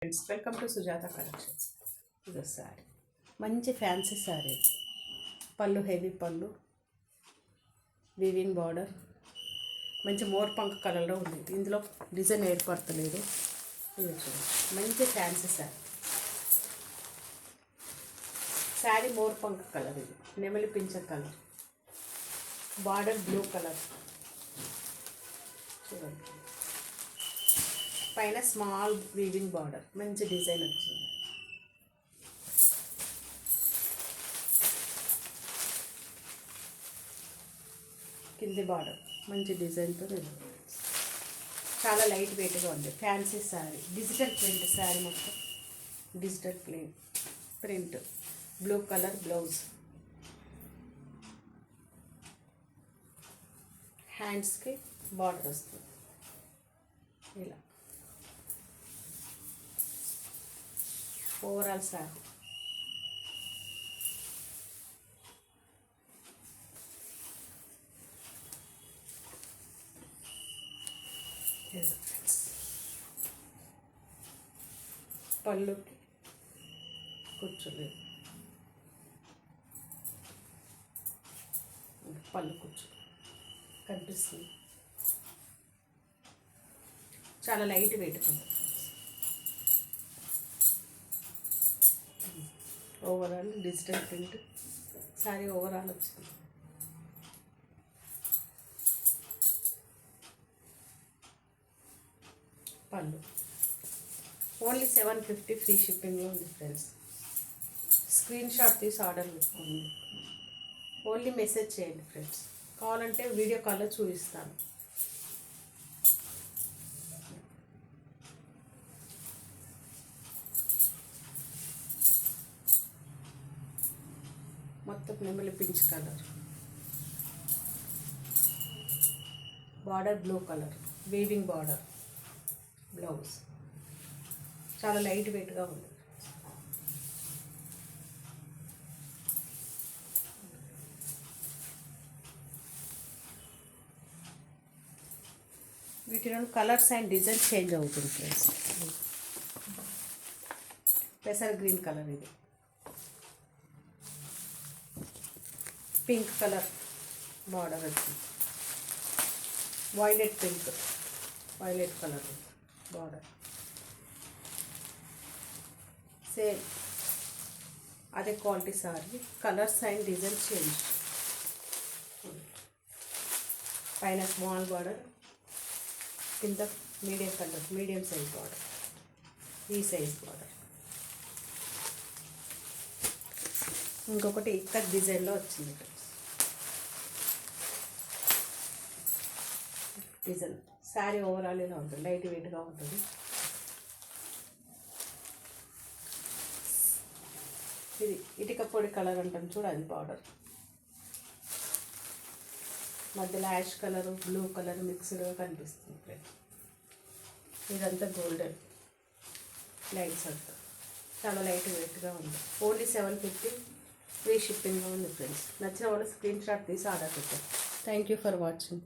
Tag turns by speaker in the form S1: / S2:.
S1: Friends welcome to Sujatha collections. ఇది శారీ మంచి fancy sari, పళ్ళు హెవీ పళ్ళు, వీవింగ్ బార్డర్, మంచి మోర్ పంక్ కలర్లో ఉంది. ఇందులో డిజైన్ ఏర్పడతలేదు. ఇది చూడండి, మంచి ఫ్యాన్సీ శారీ. శారీ మోర్ పంక్ కలర్, ఇది నెమలి పింఛ కలర్, బార్డర్ బ్లూ కలర్ చూడండి. పైన స్మాల్ వీవింగ్ బార్డర్, మంచి డిజైన్ వచ్చింది. కింది బార్డర్ మంచి డిజైన్తో చాలా లైట్ వెయిట్గా ఉంది. Fancy sari, digital print sari, మొత్తం digital print, blue colour blouse, హ్యాండ్స్కి బార్డర్ వస్తుంది ఇలా. ఓవరాల్ శారీ పళ్ళుకి కూర్చోలేదు, పళ్ళు కూర్చో కనిపిస్తుంది. చాలా లైట్ వెయిట్ ఉంది. Overall digital print sari overall వచ్చింది. పళ్ళు ఓన్లీ 750 ఫ్రీ షిప్పింగ్లో ఉంది ఫ్రెండ్స్. స్క్రీన్ షాట్ తీసి ఆర్డర్ పెట్టుకోండి. ఓన్లీ మెసేజ్ చేయండి ఫ్రెండ్స్. కావాలంటే వీడియో కాల్లో చూపిస్తాను. మొత్తం నెమలి pinch colour, border blue colour, weaving border, blouse చాలా లైట్ వెయిట్గా ఉంది. వీటిలో కలర్స్ అండ్ డిజైన్ చేంజ్ అవుతుంది ఫ్రెండ్స్. పెసర్ గ్రీన్ కలర్, ఇది పింక్ కలర్ బార్డర్ వచ్చింది. Violet pink, violet colour border, same అదే quality sorry, colours and design change. పైన small border, కింద medium colour, medium size border, ఈ సైజ్ బార్డర్. ఇంకొకటి ఇక్కడ డిజైన్లో వచ్చింది ఫ్రెండ్స్. డిజైన్ శారీ ఓవరాల్ ఇలా ఉంటుంది, లైట్ వెయిట్గా ఉంటుంది. ఇది ఇటుక పొడి కలర్ అంటాం చూడ, అది బార్డర్ మధ్యలో యాష్ కలర్ బ్లూ కలర్ మిక్స్డ్గా కనిపిస్తుంది ఫ్రెండ్స్. ఇదంతా గోల్డెన్ లైట్స్ అంతా చాలా లైట్ వెయిట్గా ఉంది. ఓన్లీ 750 ఫ్రీ షిప్పింగ్గా ఉంది ఫ్రెండ్స్. నచ్చిన వాళ్ళు స్క్రీన్ షాట్ తీసి ఆర్డర్ పెట్టారు. Thank you for watching.